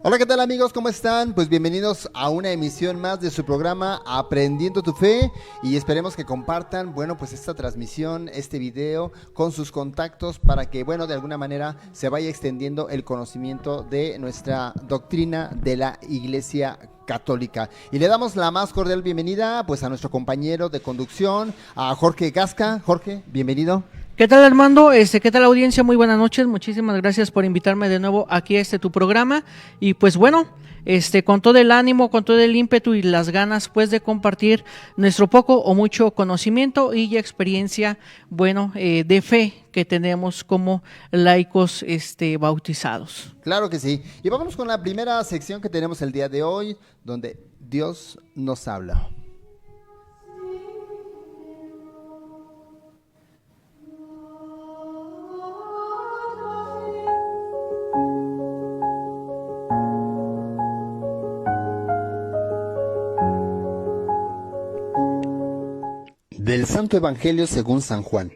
Hola, ¿qué tal amigos? ¿Cómo están? Pues bienvenidos a una emisión más de su programa Aprendiendo tu Fe y esperemos que compartan, bueno, pues esta transmisión, este video con sus contactos para que, bueno, de alguna manera se vaya extendiendo el conocimiento de nuestra doctrina de la Iglesia Católica. Y le damos la más cordial bienvenida pues a nuestro compañero de conducción, a Jorge Gasca. Jorge, bienvenido. ¿Qué tal, Armando? ¿Qué tal, audiencia? Muy buenas noches. Muchísimas gracias por invitarme de nuevo aquí a tu programa. Y pues bueno, con todo el ánimo, con todo el ímpetu y las ganas pues de compartir nuestro poco o mucho conocimiento y experiencia, bueno, de fe que tenemos como laicos bautizados. Claro que sí. Y vámonos con la primera sección que tenemos el día de hoy, donde Dios nos habla. Del Santo Evangelio según San Juan.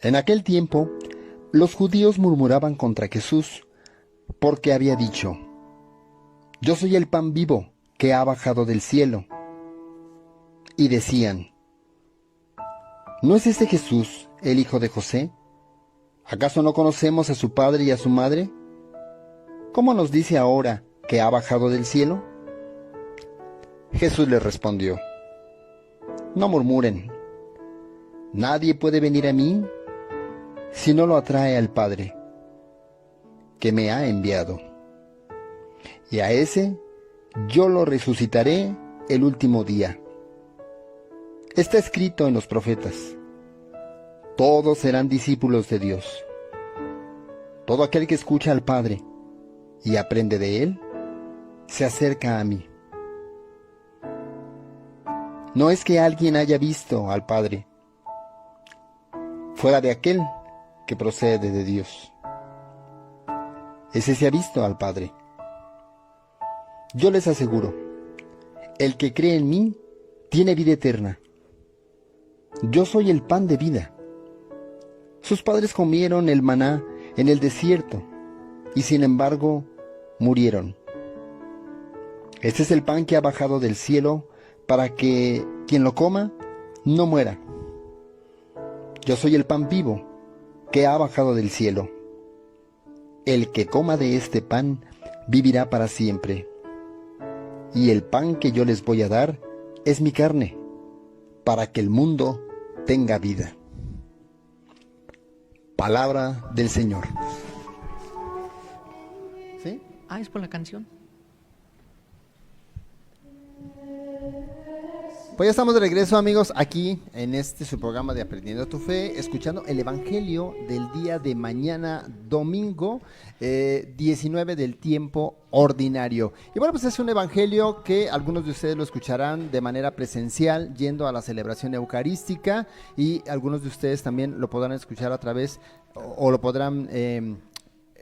En aquel tiempo, los judíos murmuraban contra Jesús, porque había dicho: Yo soy el pan vivo que ha bajado del cielo. Y decían: ¿No es este Jesús el hijo de José? ¿Acaso no conocemos a su padre y a su madre? ¿Cómo nos dice ahora que ha bajado del cielo? Jesús les respondió: No murmuren. Nadie puede venir a mí si no lo atrae al Padre, que me ha enviado. Y a ese yo lo resucitaré el último día. Está escrito en los profetas: todos serán discípulos de Dios. Todo aquel que escucha al Padre y aprende de Él, se acerca a mí. No es que alguien haya visto al Padre, fuera de aquel que procede de Dios. Ese se ha visto al Padre. Yo les aseguro, el que cree en mí tiene vida eterna. Yo soy el pan de vida. Sus padres comieron el maná en el desierto y sin embargo murieron. Este es el pan que ha bajado del cielo para que quien lo coma no muera. Yo soy el pan vivo que ha bajado del cielo. El que coma de este pan vivirá para siempre. Y el pan que yo les voy a dar es mi carne, para que el mundo tenga vida. Palabra del Señor. ¿Sí? Es por la canción. Pues ya estamos de regreso, amigos, aquí en su programa de Aprendiendo tu Fe, escuchando el Evangelio del día de mañana, domingo 19 del tiempo ordinario. Y bueno, pues es un evangelio que algunos de ustedes lo escucharán de manera presencial, yendo a la celebración eucarística, y algunos de ustedes también lo podrán escuchar a través, o lo podrán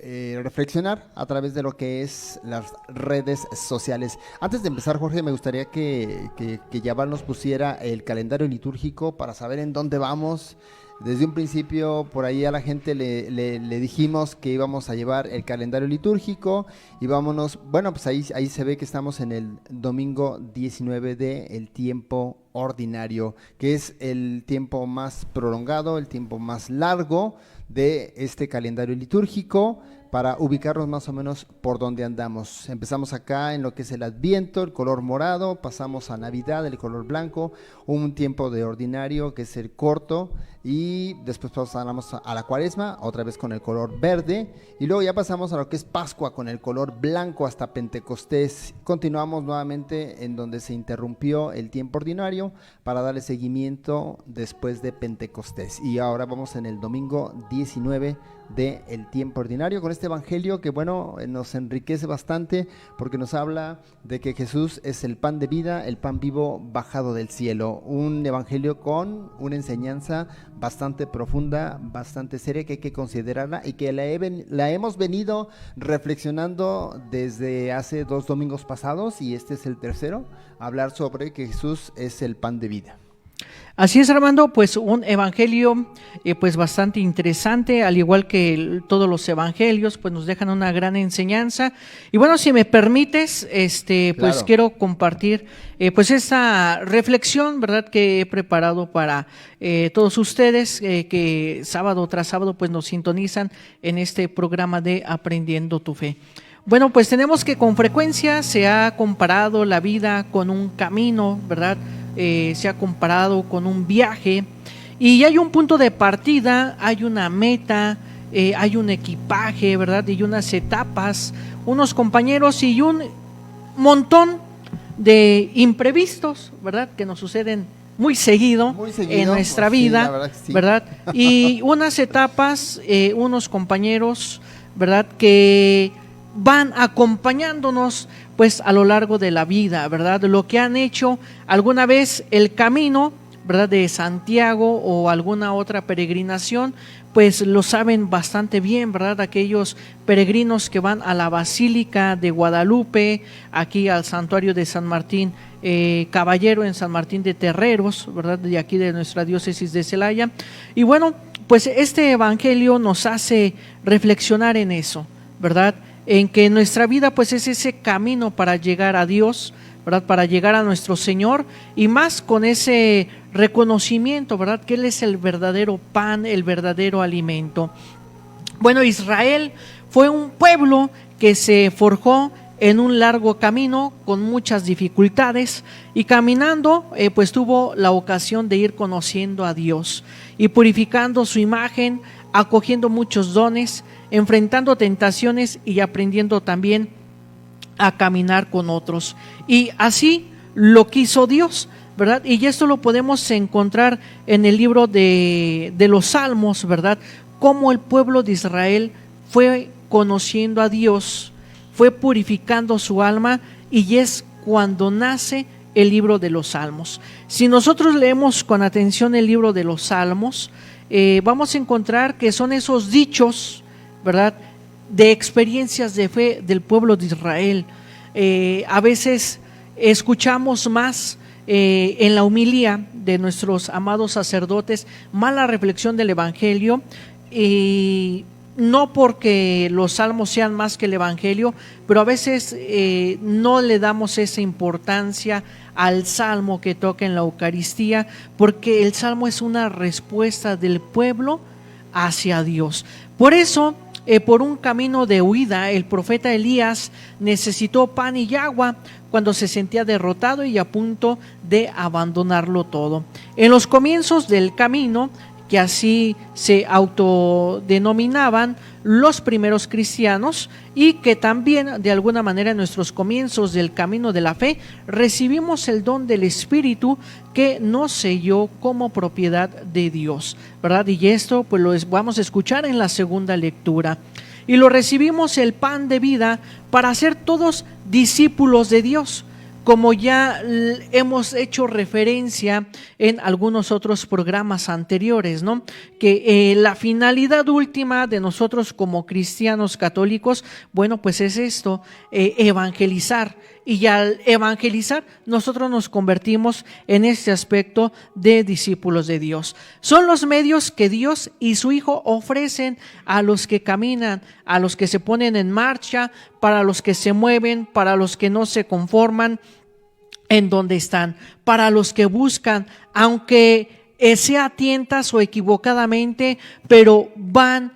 reflexionar a través de lo que es las redes sociales. Antes de empezar, Jorge, me gustaría que Yaval nos pusiera el calendario litúrgico para saber en dónde vamos. Desde un principio por ahí a la gente le dijimos que íbamos a llevar el calendario litúrgico y vámonos, bueno, pues ahí se ve que estamos en el domingo 19 del tiempo ordinario, que es el tiempo más prolongado, el tiempo más largo de este calendario litúrgico, para ubicarnos más o menos por donde andamos. Empezamos acá en lo que es el Adviento, el color morado, pasamos a Navidad, el color blanco, un tiempo de ordinario que es el corto, y después pasamos a la Cuaresma, otra vez con el color verde, y luego ya pasamos a lo que es Pascua con el color blanco hasta Pentecostés. Continuamos nuevamente en donde se interrumpió el tiempo ordinario para darle seguimiento después de Pentecostés. Y ahora vamos en el domingo 19 del tiempo ordinario con este evangelio que, bueno, nos enriquece bastante porque nos habla de que Jesús es el pan de vida, el pan vivo bajado del cielo. Un evangelio con una enseñanza bastante profunda, bastante seria, que hay que considerarla y que la hemos venido reflexionando desde hace 2 domingos pasados, y este es el tercero, hablar sobre que Jesús es el pan de vida. Así es, Armando, pues un evangelio pues bastante interesante, al igual que todos los evangelios, pues nos dejan una gran enseñanza. Y bueno, si me permites, pues Claro. quiero compartir pues esta reflexión, ¿verdad?, que he preparado para todos ustedes que sábado tras sábado pues nos sintonizan en este programa de Aprendiendo tu Fe. Bueno, pues tenemos que con frecuencia se ha comparado la vida con un camino, ¿verdad? Se ha comparado con un viaje, y hay un punto de partida, hay una meta, hay un equipaje, ¿verdad? Y unas etapas, unos compañeros y un montón de imprevistos, ¿verdad?, que nos suceden muy seguido en nuestra vida, la verdad que sí. ¿verdad? Y unas etapas, unos compañeros, ¿verdad?, que van acompañándonos pues a lo largo de la vida, ¿verdad? Lo que han hecho alguna vez el camino, ¿verdad?, de Santiago o alguna otra peregrinación, pues lo saben bastante bien, ¿verdad? Aquellos peregrinos que van a la Basílica de Guadalupe, aquí al santuario de San Martín Caballero en San Martín de Terreros, ¿verdad?, de aquí de nuestra diócesis de Celaya. Y bueno, pues este evangelio nos hace reflexionar en eso, ¿verdad?, en que nuestra vida pues es ese camino para llegar a Dios, ¿verdad?, para llegar a nuestro Señor, y más con ese reconocimiento, ¿verdad?, que Él es el verdadero pan, el verdadero alimento. Bueno, Israel fue un pueblo que se forjó en un largo camino con muchas dificultades, y caminando pues tuvo la ocasión de ir conociendo a Dios y purificando su imagen, acogiendo muchos dones, enfrentando tentaciones y aprendiendo también a caminar con otros. Y así lo quiso Dios, ¿verdad? Y esto lo podemos encontrar en el libro de los Salmos, ¿verdad? Cómo el pueblo de Israel fue conociendo a Dios, fue purificando su alma, y es cuando nace el libro de los Salmos. Si nosotros leemos con atención el libro de los Salmos, vamos a encontrar que son esos dichos, ¿verdad?, de experiencias de fe del pueblo de Israel. A veces escuchamos más en la homilía de nuestros amados sacerdotes más la reflexión del evangelio, y no porque los salmos sean más que el evangelio, pero a veces no le damos esa importancia al salmo que toca en la Eucaristía, porque el salmo es una respuesta del pueblo hacia Dios. Por eso, por un camino de huida, el profeta Elías necesitó pan y agua cuando se sentía derrotado y a punto de abandonarlo todo. En los comienzos del camino, que así se autodenominaban los primeros cristianos, y que también de alguna manera en nuestros comienzos del camino de la fe recibimos el don del Espíritu que nos selló como propiedad de Dios, ¿verdad? Y esto pues lo vamos a escuchar en la segunda lectura. Y lo recibimos el pan de vida para ser todos discípulos de Dios, como ya hemos hecho referencia en algunos otros programas anteriores, ¿no? Que la finalidad última de nosotros como cristianos católicos, bueno, pues es esto, evangelizar. Y al evangelizar, nosotros nos convertimos en este aspecto de discípulos de Dios. Son los medios que Dios y su Hijo ofrecen a los que caminan, a los que se ponen en marcha, para los que se mueven, para los que no se conforman en donde están, para los que buscan, aunque sea a tientas o equivocadamente, pero van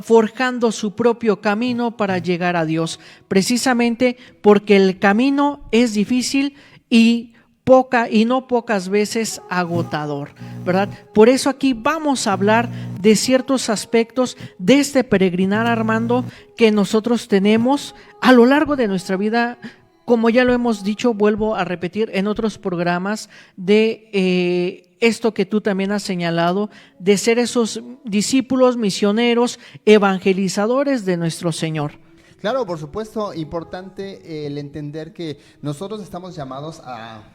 forjando su propio camino para llegar a Dios, precisamente porque el camino es difícil y no pocas veces agotador, ¿verdad? Por eso aquí vamos a hablar de ciertos aspectos de este peregrinar, Armando, que nosotros tenemos a lo largo de nuestra vida. Como ya lo hemos dicho, vuelvo a repetir en otros programas, de esto que tú también has señalado, de ser esos discípulos misioneros, evangelizadores de nuestro Señor. Claro, por supuesto, importante el entender que nosotros estamos llamados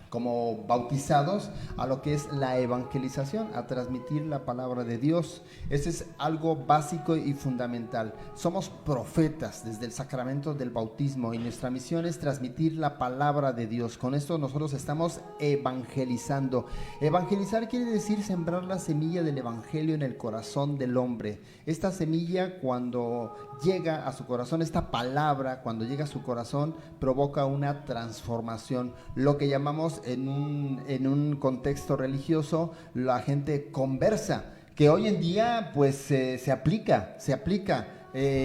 como bautizados, a lo que es la evangelización, a transmitir la palabra de Dios. Eso es algo básico y fundamental. Somos profetas desde el sacramento del bautismo y nuestra misión es transmitir la palabra de Dios. Con esto nosotros estamos evangelizando. Evangelizar quiere decir sembrar la semilla del evangelio en el corazón del hombre. Esta semilla, cuando llega a su corazón, esta palabra cuando llega a su corazón provoca una transformación, lo que llamamos en un contexto religioso la gente conversa, que hoy en día pues se aplica.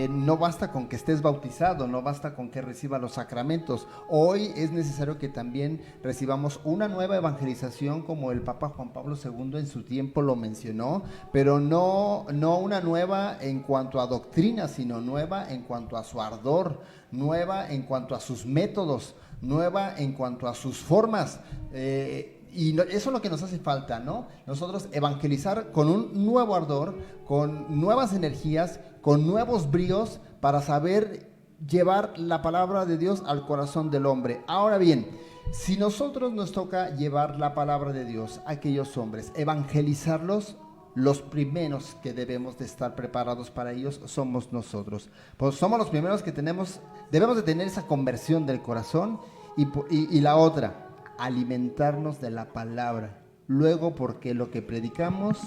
No basta con que estés bautizado, no basta con que recibas los sacramentos. Hoy es necesario que también recibamos una nueva evangelización, como el Papa Juan Pablo II en su tiempo lo mencionó, pero no una nueva en cuanto a doctrina, sino nueva en cuanto a su ardor, nueva en cuanto a sus métodos, nueva en cuanto a sus formas. Eso es lo que nos hace falta, ¿no? Nosotros evangelizar con un nuevo ardor, con nuevas energías, con nuevos bríos, para saber llevar la palabra de Dios al corazón del hombre. Ahora bien, si nosotros nos toca llevar la palabra de Dios a aquellos hombres, evangelizarlos, los primeros que debemos de estar preparados para ellos somos nosotros. Pues somos los primeros que debemos de tener esa conversión del corazón y la otra, alimentarnos de la palabra. Luego, porque lo que predicamos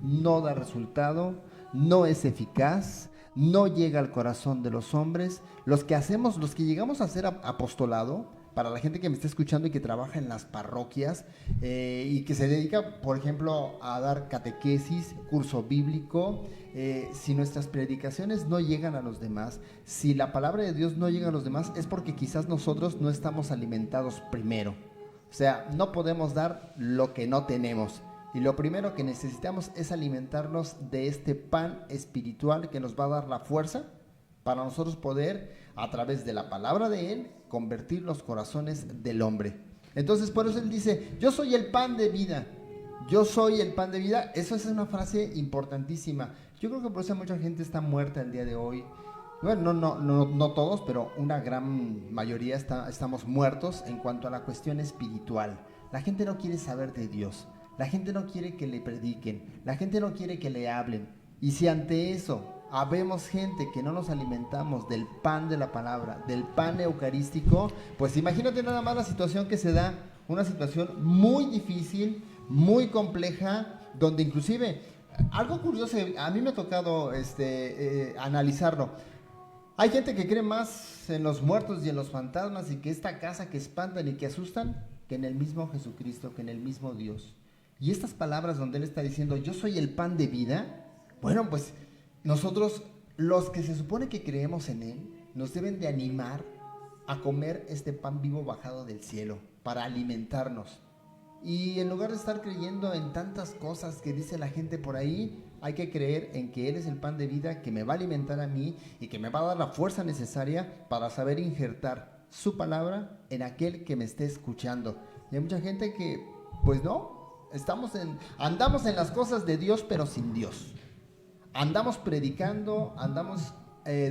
no da resultado, no es eficaz, no llega al corazón de los hombres. Los que llegamos a hacer apostolado, para la gente que me está escuchando y que trabaja en las parroquias y que se dedica, por ejemplo, a dar catequesis, curso bíblico, si nuestras predicaciones no llegan a los demás, si la palabra de Dios no llega a los demás, es porque quizás nosotros no estamos alimentados primero. O sea, no podemos dar lo que no tenemos. Y lo primero que necesitamos es alimentarnos de este pan espiritual que nos va a dar la fuerza para nosotros poder, a través de la palabra de Él, convertir los corazones del hombre. Entonces, por eso Él dice, yo soy el pan de vida. Yo soy el pan de vida. Eso es una frase importantísima. Yo creo que por eso mucha gente está muerta el día de hoy. Bueno, no todos, pero una gran mayoría estamos muertos en cuanto a la cuestión espiritual. La gente no quiere saber de Dios. La gente no quiere que le prediquen. La gente no quiere que le hablen. Y si ante eso habemos gente que no nos alimentamos del pan de la palabra, del pan eucarístico, pues imagínate nada más la situación que se da. Una situación muy difícil, muy compleja, donde inclusive, algo curioso, a mí me ha tocado analizarlo. Hay gente que cree más en los muertos y en los fantasmas y que esta casa que espantan y que asustan, que en el mismo Jesucristo, que en el mismo Dios. Y estas palabras donde Él está diciendo, yo soy el pan de vida, bueno, pues nosotros, los que se supone que creemos en Él, nos deben de animar a comer este pan vivo bajado del cielo, para alimentarnos. Y en lugar de estar creyendo en tantas cosas que dice la gente por ahí, hay que creer en que Él es el pan de vida que me va a alimentar a mí y que me va a dar la fuerza necesaria para saber injertar su palabra en aquel que me esté escuchando. Y hay mucha gente que, pues no, andamos en las cosas de Dios, pero sin Dios. Andamos predicando, andamos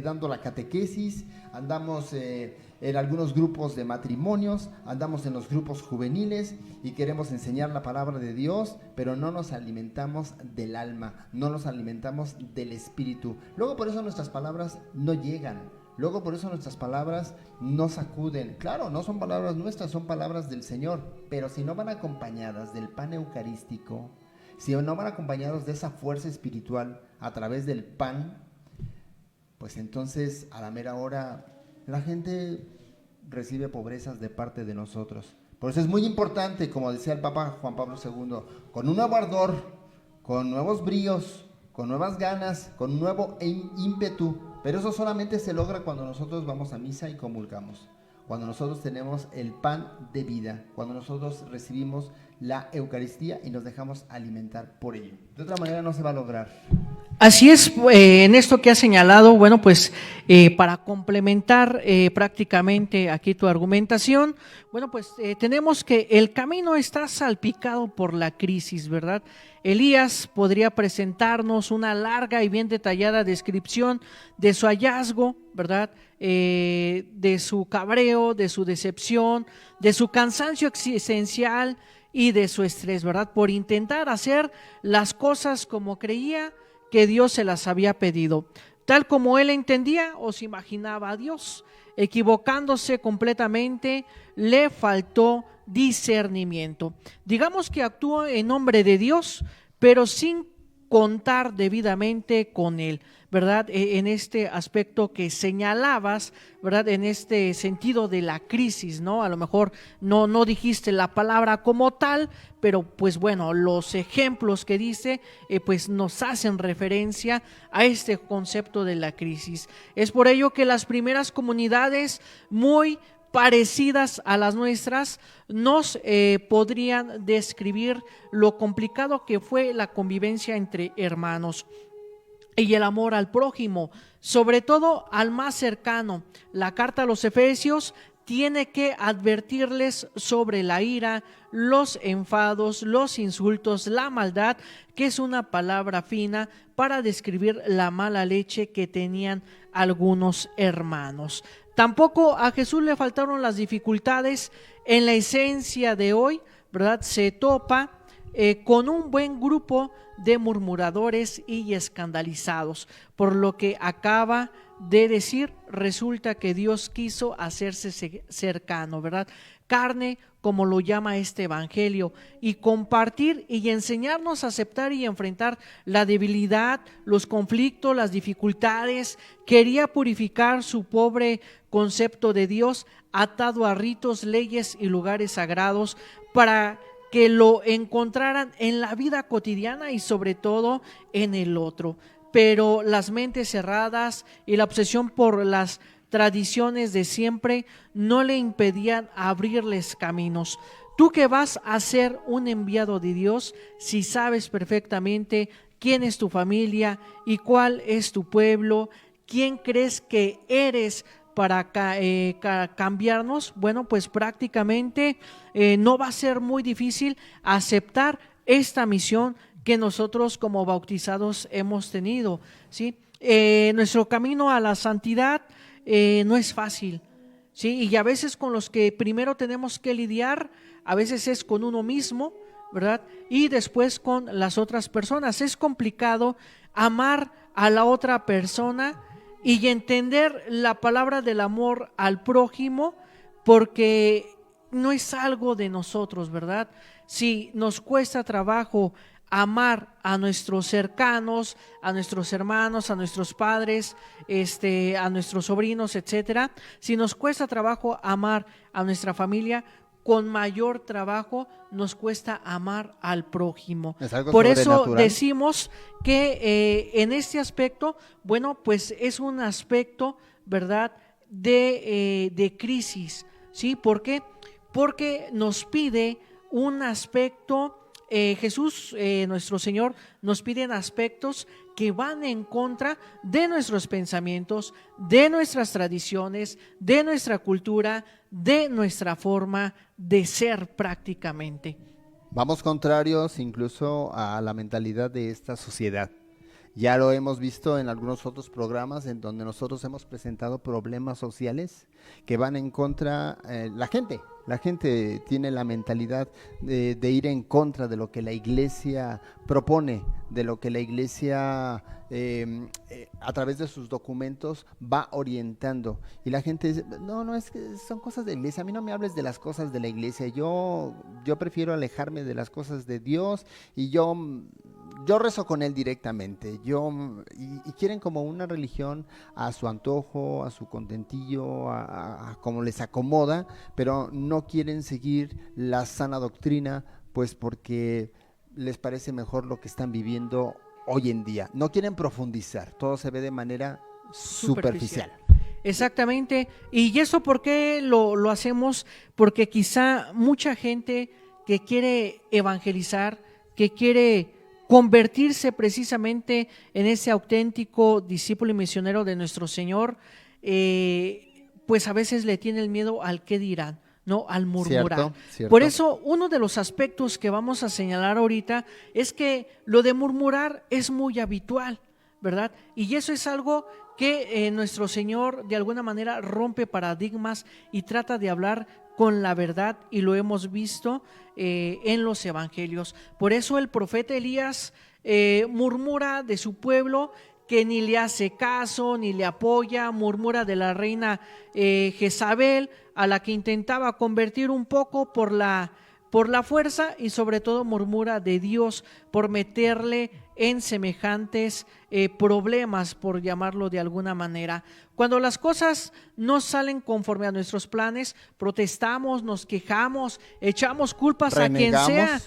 dando la catequesis, andamos en algunos grupos de matrimonios, andamos en los grupos juveniles y queremos enseñar la palabra de Dios, pero no nos alimentamos del alma, no nos alimentamos del espíritu. Luego por eso nuestras palabras no llegan, luego por eso nuestras palabras no sacuden. Claro, no son palabras nuestras, son palabras del Señor, pero si no van acompañadas del pan eucarístico, si no van acompañados de esa fuerza espiritual a través del pan, pues entonces a la mera hora la gente recibe pobrezas de parte de nosotros. Por eso es muy importante, como decía el Papa Juan Pablo II, con un nuevo ardor, con nuevos bríos, con nuevas ganas, con un nuevo ímpetu. Pero eso solamente se logra cuando nosotros vamos a misa y comulgamos, cuando nosotros tenemos el pan de vida, cuando nosotros recibimos la Eucaristía y nos dejamos alimentar por ello. De otra manera no se va a lograr. Así es, en esto que has señalado, bueno, pues para complementar prácticamente aquí tu argumentación, bueno, pues tenemos que el camino está salpicado por la crisis, ¿verdad? Elías podría presentarnos una larga y bien detallada descripción de su hallazgo, ¿verdad? De su cabreo, de su decepción, de su cansancio existencial y de su estrés, ¿verdad? Por intentar hacer las cosas como creía que Dios se las había pedido, tal como él entendía o se imaginaba a Dios, equivocándose completamente, le faltó discernimiento. Digamos que actuó en nombre de Dios, pero sin contar debidamente con él, ¿verdad? En este aspecto que señalabas, ¿verdad? En este sentido de la crisis, ¿no? A lo mejor no dijiste la palabra como tal, pero pues bueno, los ejemplos que dice, pues nos hacen referencia a este concepto de la crisis. Es por ello que las primeras comunidades muy parecidas a las nuestras nos podrían describir lo complicado que fue la convivencia entre hermanos y el amor al prójimo, sobre todo al más cercano. La carta a los Efesios tiene que advertirles sobre la ira, los enfados, los insultos, la maldad, que es una palabra fina para describir la mala leche que tenían algunos hermanos. Tampoco a Jesús le faltaron las dificultades. En la esencia de hoy, ¿verdad? Se topa con un buen grupo de murmuradores y escandalizados. Por lo que acaba de decir, resulta que Dios quiso hacerse cercano, ¿verdad? Carne, como lo llama este evangelio, y compartir y enseñarnos a aceptar y enfrentar la debilidad, los conflictos, las dificultades. Quería purificar su pobre concepto de Dios atado a ritos, leyes y lugares sagrados para que lo encontraran en la vida cotidiana y sobre todo en el otro. Pero las mentes cerradas y la obsesión por las tradiciones de siempre no le impedían abrirles caminos. Tú que vas a ser un enviado de Dios, si sabes perfectamente quién es tu familia y cuál es tu pueblo, quién crees que eres para cambiarnos, bueno, pues prácticamente no va a ser muy difícil aceptar esta misión que nosotros como bautizados hemos tenido, ¿sí? Nuestro camino a la santidad no es fácil, ¿sí? Y a veces con los que primero tenemos que lidiar, a veces es con uno mismo, ¿verdad? Y después con las otras personas. Es complicado amar a la otra persona y entender la palabra del amor al prójimo, porque no es algo de nosotros, ¿verdad? Si nos cuesta trabajo amar a nuestros cercanos, a nuestros hermanos, a nuestros padres, a nuestros sobrinos, etcétera, si nos cuesta trabajo amar a nuestra familia, con mayor trabajo nos cuesta amar al prójimo. Por eso decimos que en este aspecto, bueno, pues es un aspecto, ¿verdad?, de crisis, ¿sí? ¿Por qué? Porque nos pide un aspecto, Jesús, nuestro Señor, nos piden aspectos que van en contra de nuestros pensamientos, de nuestras tradiciones, de nuestra cultura, de nuestra forma de ser prácticamente. Vamos contrarios incluso a la mentalidad de esta sociedad. Ya lo hemos visto en algunos otros programas en donde nosotros hemos presentado problemas sociales que van en contra, la gente tiene la mentalidad de ir en contra de lo que la iglesia propone, de lo que la iglesia a través de sus documentos va orientando. Y la gente dice, no, es que son cosas de la iglesia, a mí no me hables de las cosas de la iglesia, yo prefiero alejarme de las cosas de Dios y yo rezo con él directamente. Y quieren como una religión a su antojo, a su contentillo, a como les acomoda, pero no quieren seguir la sana doctrina, pues porque les parece mejor lo que están viviendo hoy en día. No quieren profundizar, todo se ve de manera superficial. Exactamente. ¿Y eso por qué lo hacemos? Porque quizá mucha gente que quiere evangelizar, que quiere convertirse precisamente en ese auténtico discípulo y misionero de nuestro Señor, pues a veces le tiene el miedo al qué dirán, no al murmurar. Cierto. Por eso uno de los aspectos que vamos a señalar ahorita es que lo de murmurar es muy habitual, ¿verdad? Y eso es algo que nuestro Señor de alguna manera rompe paradigmas y trata de hablar con la verdad, y lo hemos visto en los evangelios. Por eso el profeta Elías murmura de su pueblo que ni le hace caso, ni le apoya, murmura de la reina Jezabel, a la que intentaba convertir un poco por la fuerza, y sobre todo murmura de Dios por meterle en semejantes problemas, por llamarlo de alguna manera. Cuando las cosas no salen conforme a nuestros planes, protestamos, nos quejamos, echamos culpas renegamos a quien sea,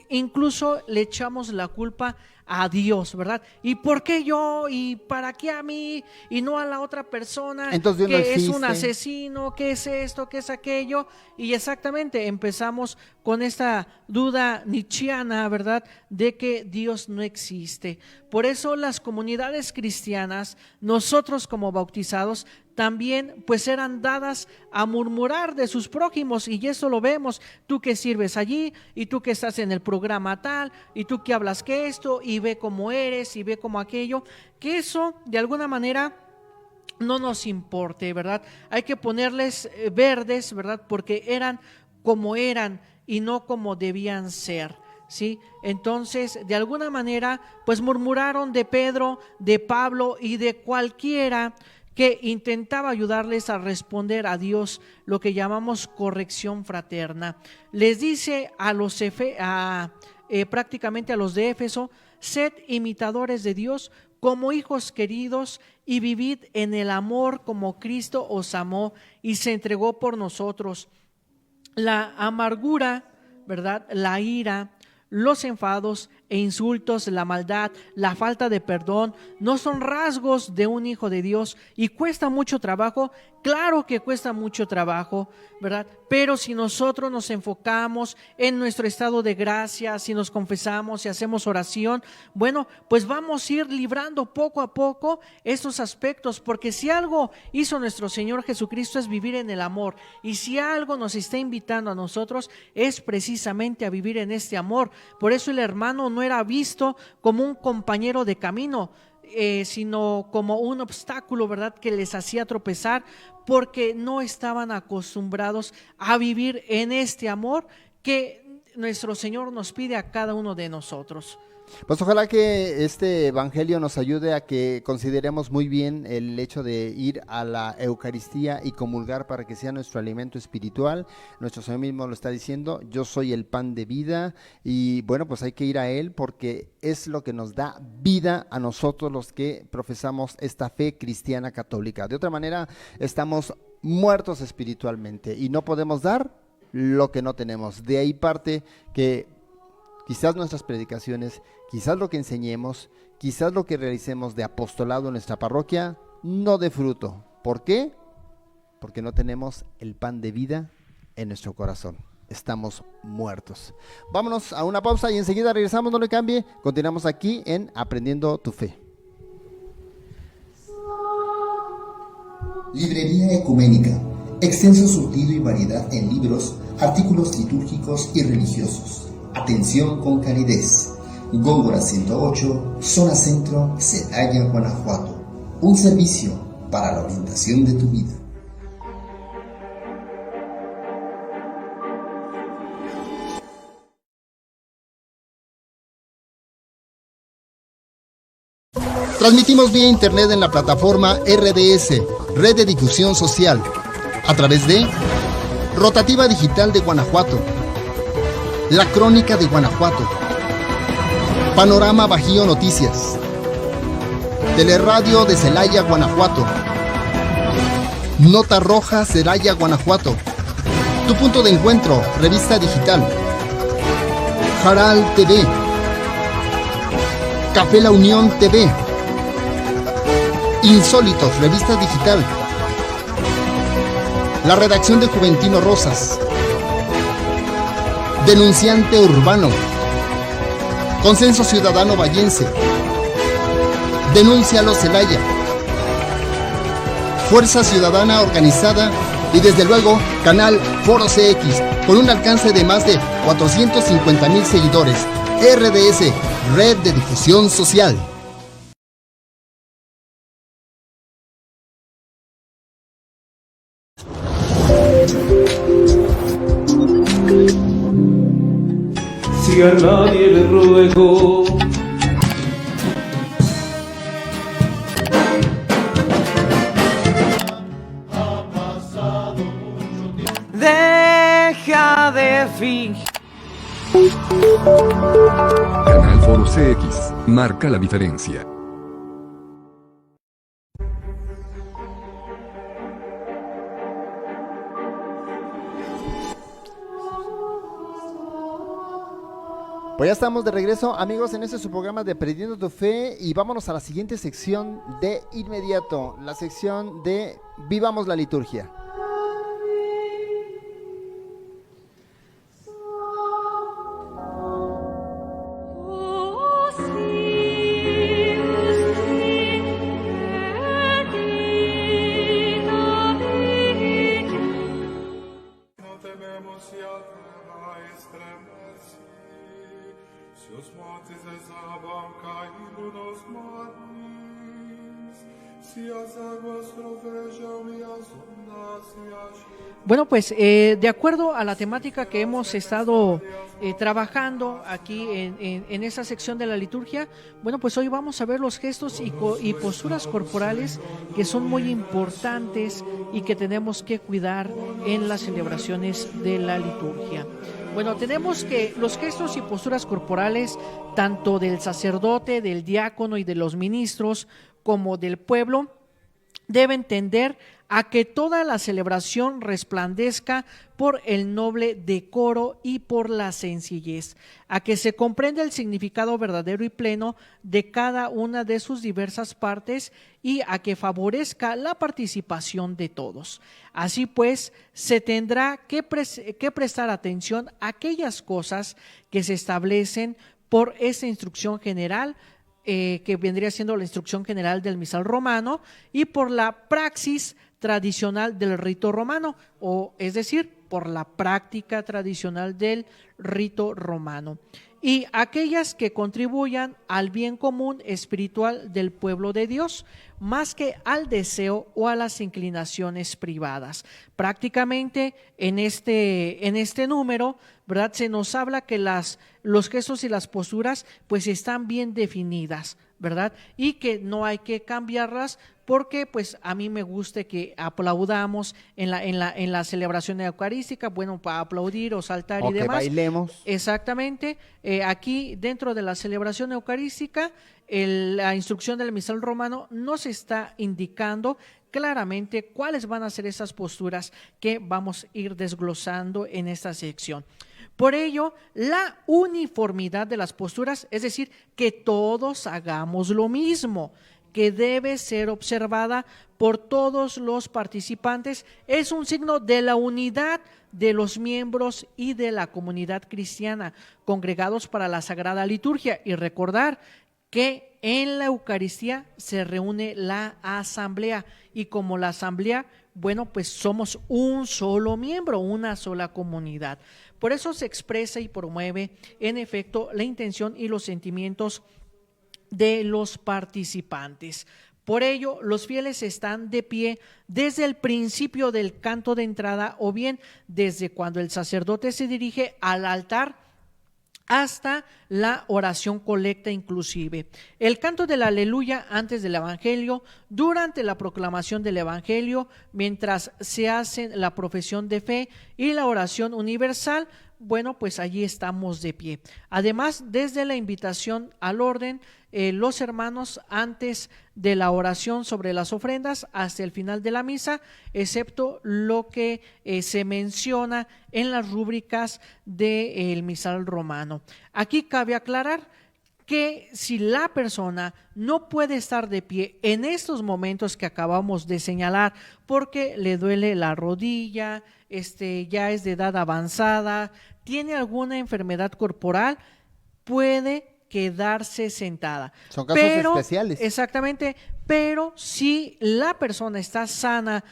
incluso le echamos la culpa a Dios, ¿verdad? ¿Y por qué yo? ¿Y para qué a mí? Y no a la otra persona. Entonces, que no es un asesino, ¿qué es esto? ¿Qué es aquello? Y exactamente empezamos con esta duda nietzscheana, ¿verdad? De que Dios no existe. Por eso las comunidades cristianas, nosotros como bautizados, también pues eran dadas a murmurar de sus prójimos, y eso lo vemos, tú que sirves allí, y tú que estás en el programa tal, y tú que hablas que esto, y ve cómo eres, y ve cómo aquello, que eso de alguna manera no nos importe, ¿verdad? Hay que ponerles verdes, ¿verdad? Porque eran como eran y no como debían ser, ¿sí? Entonces, de alguna manera, pues murmuraron de Pedro, de Pablo y de cualquiera que intentaba ayudarles a responder a Dios, lo que llamamos corrección fraterna. Les dice a los prácticamente a los de Éfeso: sed imitadores de Dios como hijos queridos, y vivid en el amor como Cristo os amó y se entregó por nosotros. La amargura, ¿verdad?, la ira, los enfados e insultos, la maldad, la falta de perdón, no son rasgos de un hijo de Dios, y cuesta mucho trabajo. Claro que cuesta mucho trabajo, ¿verdad? Pero si nosotros nos enfocamos en nuestro estado de gracia, si nos confesamos y hacemos oración, bueno, pues vamos a ir librando poco a poco estos aspectos, porque si algo hizo nuestro Señor Jesucristo es vivir en el amor, y si algo nos está invitando a nosotros es precisamente a vivir en este amor. Por eso el hermano no era visto como un compañero de camino, sino como un obstáculo, ¿verdad?, que les hacía tropezar, porque no estaban acostumbrados a vivir en este amor que nuestro Señor nos pide a cada uno de nosotros. Pues ojalá que este evangelio nos ayude a que consideremos muy bien el hecho de ir a la Eucaristía y comulgar para que sea nuestro alimento espiritual. Nuestro Señor mismo lo está diciendo: yo soy el pan de vida, y bueno, pues hay que ir a Él porque es lo que nos da vida a nosotros los que profesamos esta fe cristiana católica. De otra manera, estamos muertos espiritualmente y no podemos dar lo que no tenemos. De ahí parte que quizás nuestras predicaciones, quizás lo que enseñemos, quizás lo que realicemos de apostolado en nuestra parroquia no dé fruto. ¿Por qué? Porque no tenemos el pan de vida en nuestro corazón. Estamos muertos. Vámonos a una pausa y enseguida regresamos, no le cambie. Continuamos aquí en Aprendiendo tu Fe. Librería Ecuménica. Extenso surtido y variedad en libros, artículos litúrgicos y religiosos. Atención con calidez. Góngora 108, Zona Centro, Celaya, Guanajuato. Un servicio para la orientación de tu vida. Transmitimos vía internet en la plataforma RDS, Red de Difusión Social, a través de Rotativa Digital de Guanajuato, La Crónica de Guanajuato, Panorama Bajío Noticias, Teleradio de Celaya, Guanajuato, Nota Roja Celaya, Guanajuato, Tu Punto de Encuentro, Revista Digital, Jaral TV, Café La Unión TV, Insólitos, Revista Digital, la redacción de Juventino Rosas, Denunciante Urbano, Consenso Ciudadano Vallense. Denúncialo Celaya. Fuerza Ciudadana Organizada y desde luego Canal Foro CX con un alcance de más de 450,000 seguidores. RDS, Red de Difusión Social. Si a nadie le ruego, deja de fingir. Canal Foro CX, marca la diferencia. Pues ya estamos de regreso, amigos, en este su programa de Perdiendo tu Fe, y vámonos a la siguiente sección de inmediato, la sección de Vivamos la Liturgia. Bueno, pues de acuerdo a la temática que hemos estado trabajando aquí en esta sección de la liturgia, bueno, pues hoy vamos a ver los gestos y posturas corporales que son muy importantes y que tenemos que cuidar en las celebraciones de la liturgia. Bueno, tenemos que los gestos y posturas corporales, tanto del sacerdote, del diácono y de los ministros, como del pueblo, deben tender a que toda la celebración resplandezca por el noble decoro y por la sencillez, a que se comprenda el significado verdadero y pleno de cada una de sus diversas partes y a que favorezca la participación de todos. Así pues, se tendrá que prestar atención a aquellas cosas que se establecen por esa instrucción general, que vendría siendo la instrucción general del misal romano, y por la praxis tradicional del rito romano, o es decir, por la práctica tradicional del rito romano, y aquellas que contribuyan al bien común espiritual del pueblo de Dios, más que al deseo o a las inclinaciones privadas. Prácticamente en este número, ¿verdad?, se nos habla que los gestos y las posturas pues están bien definidas, ¿verdad? Y que no hay que cambiarlas, porque pues a mí me gusta que aplaudamos en la celebración eucarística, bueno, para aplaudir o saltar y demás. Que bailemos. Exactamente. Aquí dentro de la celebración eucarística, la instrucción del misal romano nos está indicando claramente cuáles van a ser esas posturas que vamos a ir desglosando en esta sección. Por ello, la uniformidad de las posturas, es decir, que todos hagamos lo mismo, que debe ser observada por todos los participantes, es un signo de la unidad de los miembros y de la comunidad cristiana congregados para la Sagrada Liturgia. Y recordar que en la Eucaristía se reúne la asamblea, y como la asamblea, bueno, pues somos un solo miembro, una sola comunidad. Por eso se expresa y promueve, en efecto, la intención y los sentimientos de los participantes. Por ello, los fieles están de pie desde el principio del canto de entrada, o bien desde cuando el sacerdote se dirige al altar hasta la oración colecta inclusive. El canto del aleluya antes del evangelio, durante la proclamación del evangelio, mientras se hace la profesión de fe y la oración universal, bueno, pues allí estamos de pie. Además, desde la invitación al orden, los hermanos antes de la oración sobre las ofrendas hasta el final de la misa, excepto lo que se menciona en las rúbricas del misal romano. Aquí cabe aclarar que si la persona no puede estar de pie en estos momentos que acabamos de señalar, porque le duele la rodilla, ya es de edad avanzada, tiene alguna enfermedad corporal, puede quedarse sentada. Son casos especiales. Exactamente, pero si la persona está sana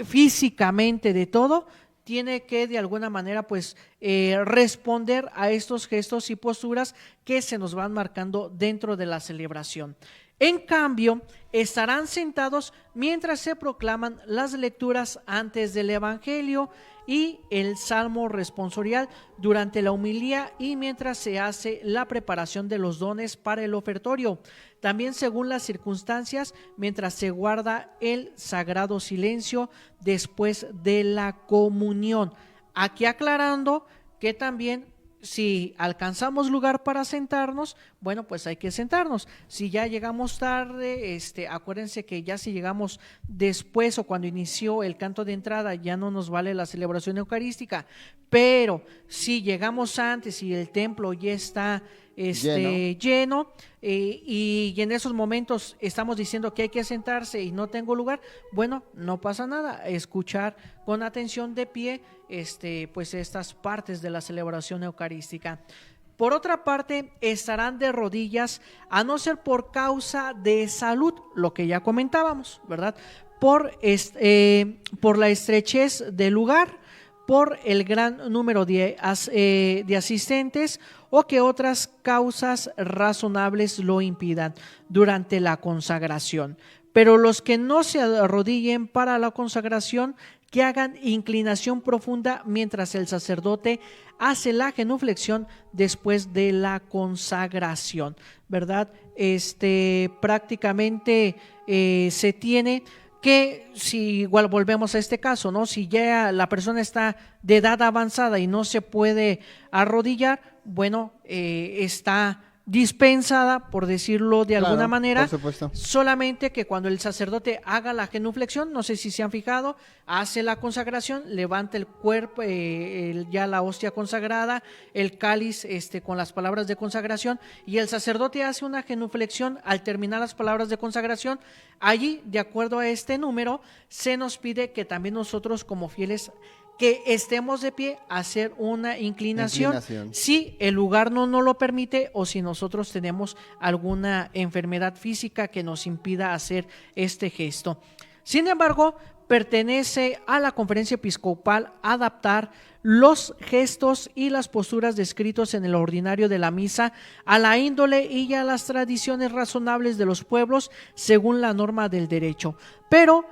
físicamente de todo, tiene que de alguna manera pues responder a estos gestos y posturas que se nos van marcando dentro de la celebración. En cambio, estarán sentados mientras se proclaman las lecturas antes del Evangelio y el Salmo responsorial durante la homilía y mientras se hace la preparación de los dones para el ofertorio. También según las circunstancias, mientras se guarda el sagrado silencio después de la comunión. Aquí aclarando que también si alcanzamos lugar para sentarnos, bueno, pues hay que sentarnos. Si ya llegamos tarde, acuérdense que ya si llegamos después o cuando inició el canto de entrada, ya no nos vale la celebración eucarística. Pero si llegamos antes y el templo ya está lleno y en esos momentos estamos diciendo que hay que sentarse y no tengo lugar, bueno, no pasa nada, escuchar con atención de pie pues estas partes de la celebración eucarística. Por otra parte, estarán de rodillas a no ser por causa de salud, lo que ya comentábamos, ¿verdad? Por la estrechez del lugar, por el gran número de asistentes o que otras causas razonables lo impidan durante la consagración. Pero los que no se arrodillen para la consagración, que hagan inclinación profunda mientras el sacerdote hace la genuflexión después de la consagración, ¿verdad? Prácticamente se tiene que, si igual volvemos a este caso, ¿no? Si ya la persona está de edad avanzada y no se puede arrodillar, bueno, está dispensada, por decirlo de alguna manera, por supuesto. Solamente que cuando el sacerdote haga la genuflexión, no sé si se han fijado, hace la consagración, levanta el cuerpo, ya la hostia consagrada, el cáliz con las palabras de consagración, y el sacerdote hace una genuflexión al terminar las palabras de consagración. Allí, de acuerdo a este número, se nos pide que también nosotros como fieles que estemos de pie, hacer una inclinación, si el lugar no nos lo permite o si nosotros tenemos alguna enfermedad física que nos impida hacer este gesto. Sin embargo, pertenece a la Conferencia Episcopal adaptar los gestos y las posturas descritos en el ordinario de la misa a la índole y a las tradiciones razonables de los pueblos según la norma del derecho. Pero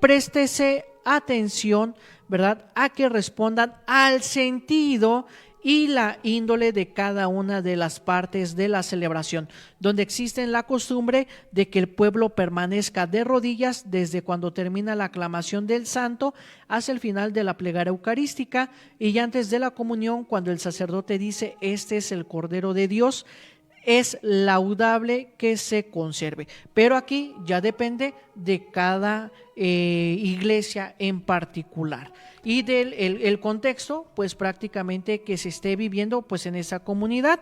préstese atención, ¿verdad?, a que respondan al sentido y la índole de cada una de las partes de la celebración, donde existe la costumbre de que el pueblo permanezca de rodillas desde cuando termina la aclamación del santo hasta el final de la plegaria eucarística y antes de la comunión, cuando el sacerdote dice: este es el Cordero de Dios. Es laudable que se conserve, pero aquí ya depende de cada iglesia en particular y del el contexto, pues prácticamente que se esté viviendo pues en esa comunidad.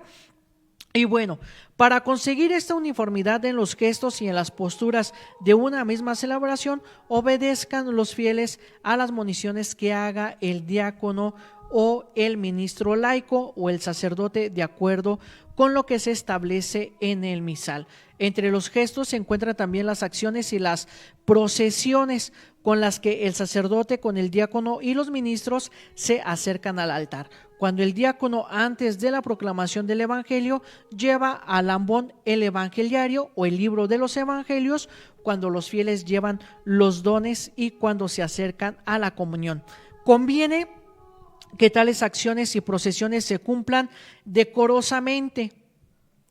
Y bueno, para conseguir esta uniformidad en los gestos y en las posturas de una misma celebración, obedezcan los fieles a las moniciones que haga el diácono o el ministro laico o el sacerdote de acuerdo con lo que se establece en el misal. Entre los gestos se encuentran también las acciones y las procesiones con las que el sacerdote con el diácono y los ministros se acercan al altar. Cuando el diácono, antes de la proclamación del evangelio, lleva al ambón el evangeliario o el libro de los evangelios, cuando los fieles llevan los dones y cuando se acercan a la comunión. Conviene que tales acciones y procesiones se cumplan decorosamente,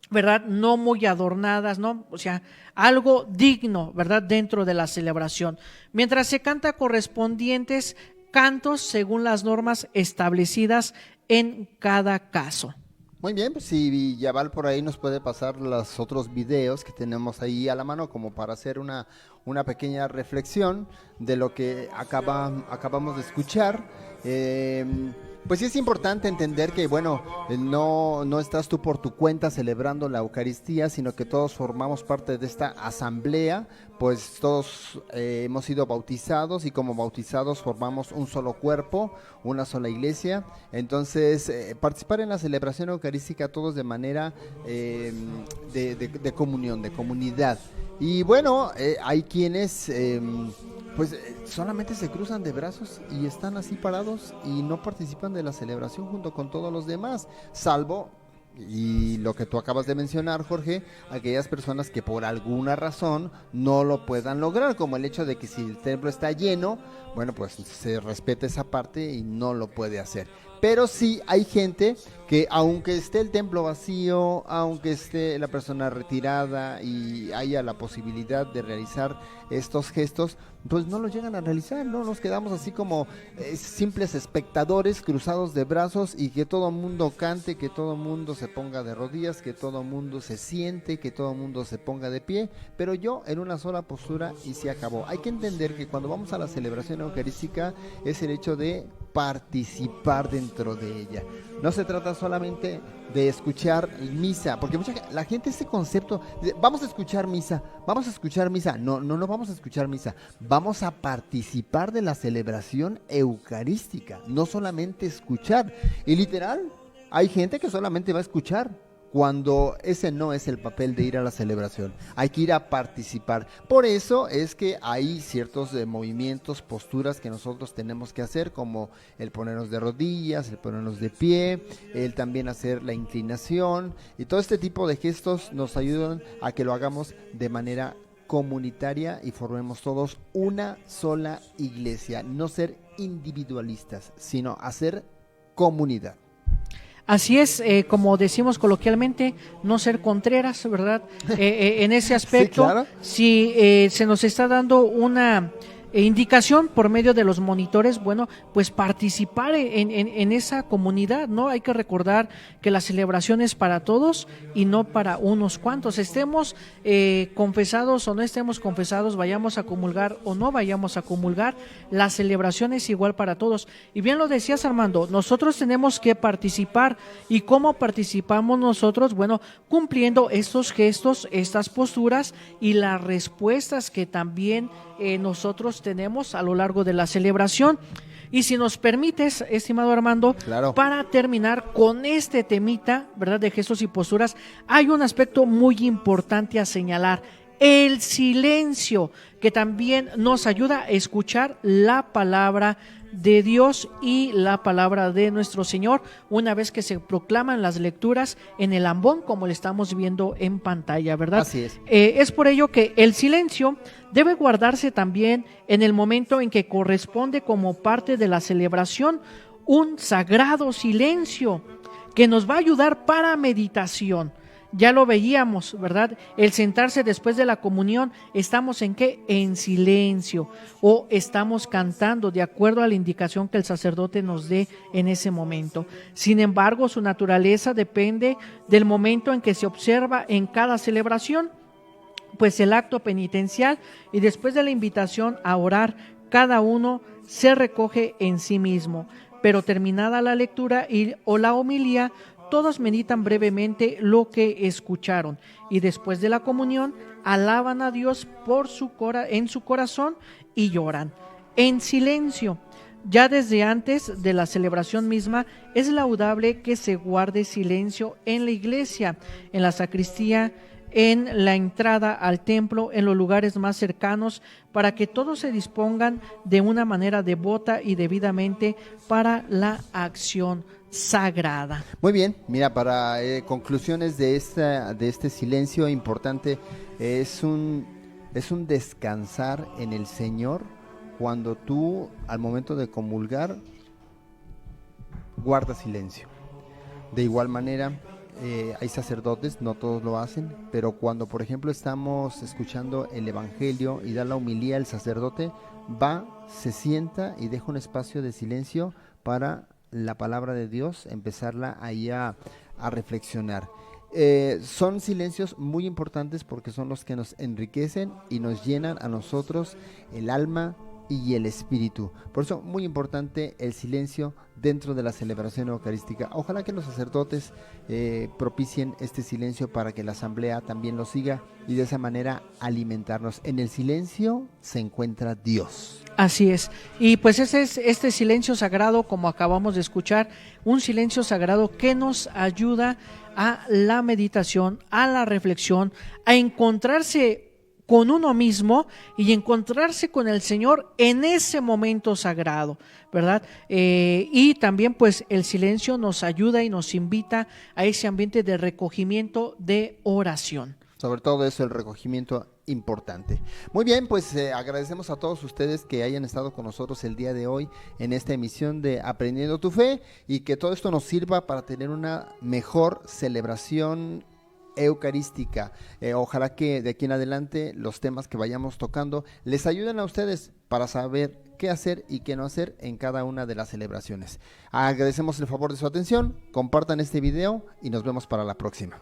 ¿verdad? No muy adornadas, ¿no? O sea, algo digno, ¿verdad?, dentro de la celebración. Mientras se canta correspondientes cantos según las normas establecidas en cada caso. Muy bien, pues si Yaval por ahí nos puede pasar los otros videos que tenemos ahí a la mano como para hacer una pequeña reflexión de lo que acabamos de escuchar. Pues sí es importante entender que, bueno, no estás tú por tu cuenta celebrando la Eucaristía, sino que todos formamos parte de esta asamblea, pues todos hemos sido bautizados y como bautizados formamos un solo cuerpo, una sola iglesia. Entonces, participar en la celebración eucarística todos de manera de comunión, de comunidad. Y bueno, hay quienes pues solamente se cruzan de brazos y están así parados y no participan de la celebración junto con todos los demás, salvo, y lo que tú acabas de mencionar, Jorge, aquellas personas que por alguna razón no lo puedan lograr, como el hecho de que si el templo está lleno, bueno, pues se respeta esa parte y no lo puede hacer. Pero sí hay gente que aunque esté el templo vacío, aunque esté la persona retirada y haya la posibilidad de realizar estos gestos, pues no los llegan a realizar, ¿no? Nos quedamos así como simples espectadores cruzados de brazos y que todo mundo cante, que todo mundo se ponga de rodillas, que todo mundo se siente, que todo mundo se ponga de pie, pero yo en una sola postura y se acabó. Hay que entender que cuando vamos a la celebración eucarística es el hecho de participar dentro de ella. No se trata solamente de escuchar misa, porque la gente ese concepto de, vamos a escuchar misa, no vamos a escuchar misa, vamos a participar de la celebración eucarística, no solamente escuchar. Y literal, hay gente que solamente va a escuchar, cuando ese no es el papel de ir a la celebración, hay que ir a participar. Por eso es que hay ciertos movimientos, posturas que nosotros tenemos que hacer, como el ponernos de rodillas, el ponernos de pie, el también hacer la inclinación, y todo este tipo de gestos nos ayudan a que lo hagamos de manera comunitaria y formemos todos una sola iglesia, no ser individualistas, sino hacer comunidad. Así es, como decimos coloquialmente, no ser contreras, ¿verdad? En ese aspecto, sí, claro. Si se nos está dando una indicación por medio de los monitores, bueno, pues participar en esa comunidad, ¿no? Hay que recordar que la celebración es para todos y no para unos cuantos. Estemos confesados o no estemos confesados, vayamos a comulgar o no vayamos a comulgar, la celebración es igual para todos. Y bien lo decías, Armando, nosotros tenemos que participar. ¿Y cómo participamos nosotros? Bueno, cumpliendo estos gestos, estas posturas y las respuestas que también nosotros tenemos a lo largo de la celebración. Y si nos permites, estimado Armando, claro, para terminar con este temita, ¿verdad?, de gestos y posturas, hay un aspecto muy importante a señalar: el silencio, que también nos ayuda a escuchar la palabra de Dios y la palabra de nuestro Señor una vez que se proclaman las lecturas en el ambón, como le estamos viendo en pantalla, ¿verdad? Así es. Es por ello que el silencio debe guardarse también en el momento en que corresponde como parte de la celebración, un sagrado silencio que nos va a ayudar para meditación. Ya lo veíamos, ¿verdad? El sentarse después de la comunión, ¿estamos en qué? En silencio, o estamos cantando de acuerdo a la indicación que el sacerdote nos dé en ese momento. Sin embargo, su naturaleza depende del momento en que se observa en cada celebración, pues el acto penitencial y después de la invitación a orar, cada uno se recoge en sí mismo, pero terminada la lectura o la homilía, todos meditan brevemente lo que escucharon y después de la comunión alaban a Dios en su corazón y lloran en silencio. Ya desde antes de la celebración misma es laudable que se guarde silencio en la iglesia, en la sacristía, en la entrada al templo, en los lugares más cercanos, para que todos se dispongan de una manera devota y debidamente para la acción sagrada. Muy bien, mira, para conclusiones de este silencio importante, es un descansar en el Señor cuando tú al momento de comulgar guardas silencio. De igual manera, hay sacerdotes, no todos lo hacen, pero cuando por ejemplo estamos escuchando el evangelio y da la homilía, el sacerdote va, se sienta y deja un espacio de silencio para la palabra de Dios, empezarla ahí a reflexionar. Son silencios muy importantes porque son los que nos enriquecen y nos llenan a nosotros el alma y el espíritu. Por eso, muy importante el silencio dentro de la celebración eucarística. Ojalá que los sacerdotes propicien este silencio para que la asamblea también lo siga y de esa manera alimentarnos. En el silencio se encuentra Dios. Así es. Y pues ese es este silencio sagrado, como acabamos de escuchar, un silencio sagrado que nos ayuda a la meditación, a la reflexión, a encontrarse con uno mismo y encontrarse con el Señor en ese momento sagrado, ¿verdad? Y también pues el silencio nos ayuda y nos invita a ese ambiente de recogimiento, de oración. Sobre todo eso, el recogimiento importante. Muy bien, pues agradecemos a todos ustedes que hayan estado con nosotros el día de hoy en esta emisión de Aprendiendo tu Fe y que todo esto nos sirva para tener una mejor celebración eucarística. Ojalá que de aquí en adelante los temas que vayamos tocando les ayuden a ustedes para saber qué hacer y qué no hacer en cada una de las celebraciones. Agradecemos el favor de su atención, compartan este video y nos vemos para la próxima.